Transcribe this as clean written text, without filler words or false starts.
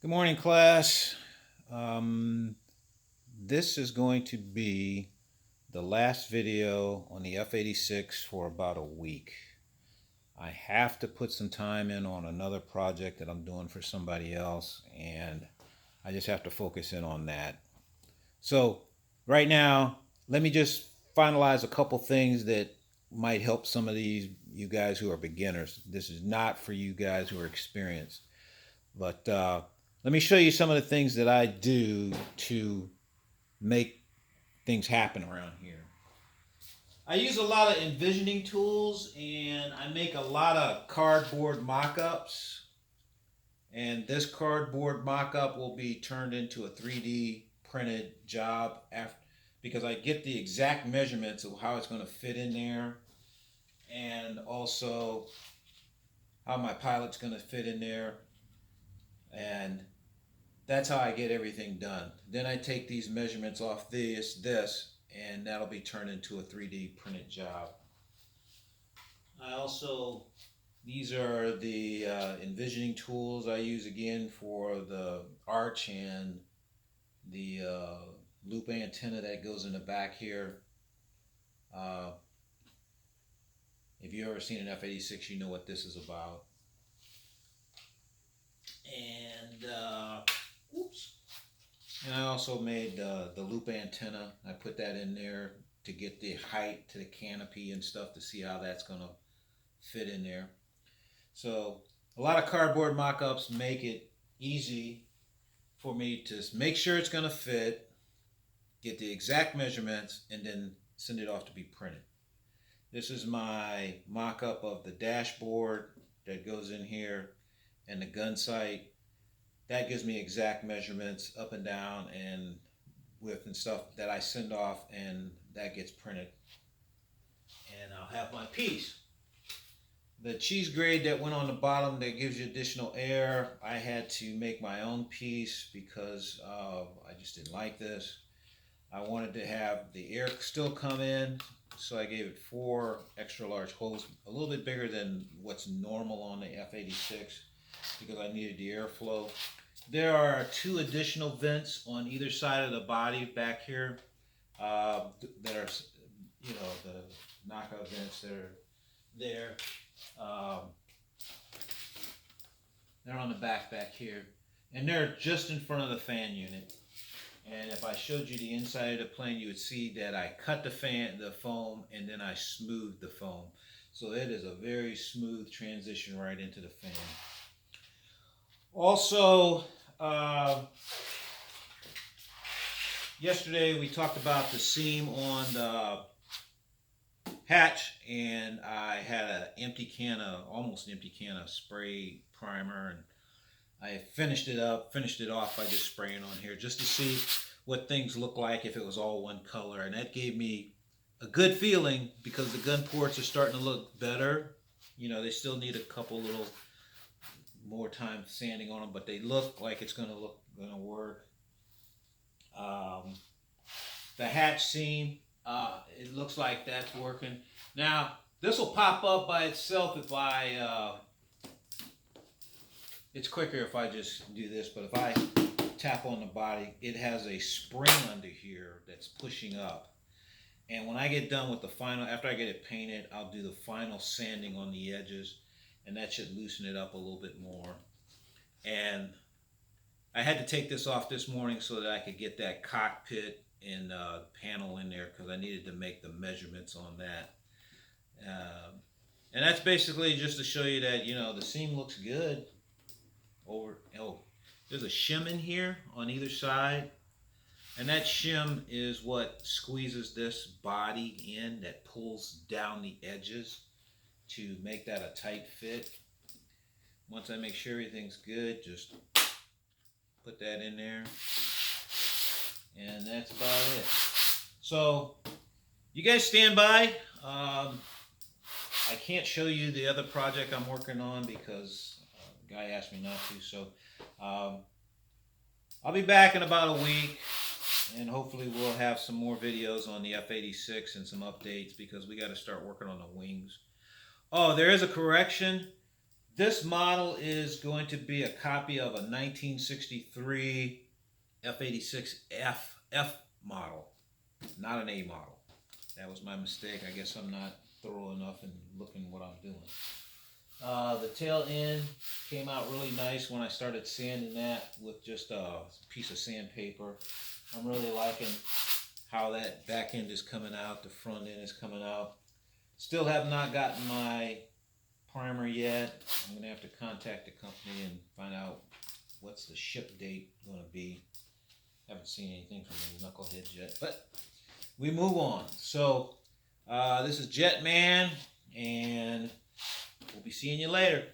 Good morning, class. This is going to be the last video on the F86 for about a week. I have to put some time in on another project that I'm doing for somebody else, and I just have to focus in on that. So right now, let me just finalize a couple things that might help some of you guys who are beginners. This is not for you guys who are experienced. But let me show you some of the things that I do to make things happen around here. I use a lot of envisioning tools, and I make a lot of cardboard mock-ups. And this cardboard mock-up will be turned into a 3D printed job because I get the exact measurements of how it's going to fit in there, and also how my pilot's going to fit in there. And that's how I get everything done. Then I take these measurements off this, and that'll be turned into a 3D printed job. These are the envisioning tools I use again for the arch and the loop antenna that goes in the back here. If you've ever seen an F86, you know what this is about. And and I also made the loop antenna. I put that in there to get the height to the canopy and stuff to see how that's going to fit in there. So a lot of cardboard mock-ups make it easy for me to make sure it's going to fit, get the exact measurements, and then send it off to be printed. This is my mock-up of the dashboard that goes in here and the gun sight. That gives me exact measurements up and down and width and stuff that I send off, and that gets printed. And I'll have my piece. The cheese grade that went on the bottom that gives you additional air, I had to make my own piece because I just didn't like this. I wanted to have the air still come in, so I gave it 4 extra large holes, a little bit bigger than what's normal on the F86 because I needed the airflow. There are 2 additional vents on either side of the body back here that are, the knockout vents that are there. They're on the back here, and they're just in front of the fan unit. And if I showed you the inside of the plane, you would see that I cut the foam, and then I smoothed the foam. So it is a very smooth transition right into the fan. Also, yesterday we talked about the seam on the hatch, and I had an almost empty can of spray primer, and I finished it off by just spraying on here just to see what things look like if it was all one color, and that gave me a good feeling because the gun ports are starting to look better. They still need a couple little more time sanding on them, but they look like it's gonna work. The hatch seam, it looks like that's working. Now this will pop up by itself if it's quicker if I just do this, but if I tap on the body, it has a spring under here that's pushing up. And when I get done with after I get it painted, I'll do the final sanding on the edges, and that should loosen it up a little bit more. And I had to take this off this morning so that I could get that cockpit and panel in there because I needed to make the measurements on that. And that's basically just to show you that the seam looks good. There's a shim in here on either side, and that shim is what squeezes this body in, that pulls down the edges to make that a tight fit. Once I make sure everything's good, just put that in there, and that's about it. So you guys stand by. I can't show you the other project I'm working on because the guy asked me not to. So I'll be back in about a week, and hopefully we'll have some more videos on the F86 and some updates because we got to start working on the wings. Oh, there is a correction. This model is going to be a copy of a 1963 F86 F model, not an A model. That was my mistake. I guess I'm not thorough enough in looking what I'm doing. The tail end came out really nice when I started sanding that with just a piece of sandpaper. I'm really liking how that back end is coming out, the front end is coming out. Still have not gotten my primer yet. I'm going to have to contact the company and find out what's the ship date going to be. Haven't seen anything from the knuckleheads yet, but we move on. So this is Jetman, and we'll be seeing you later.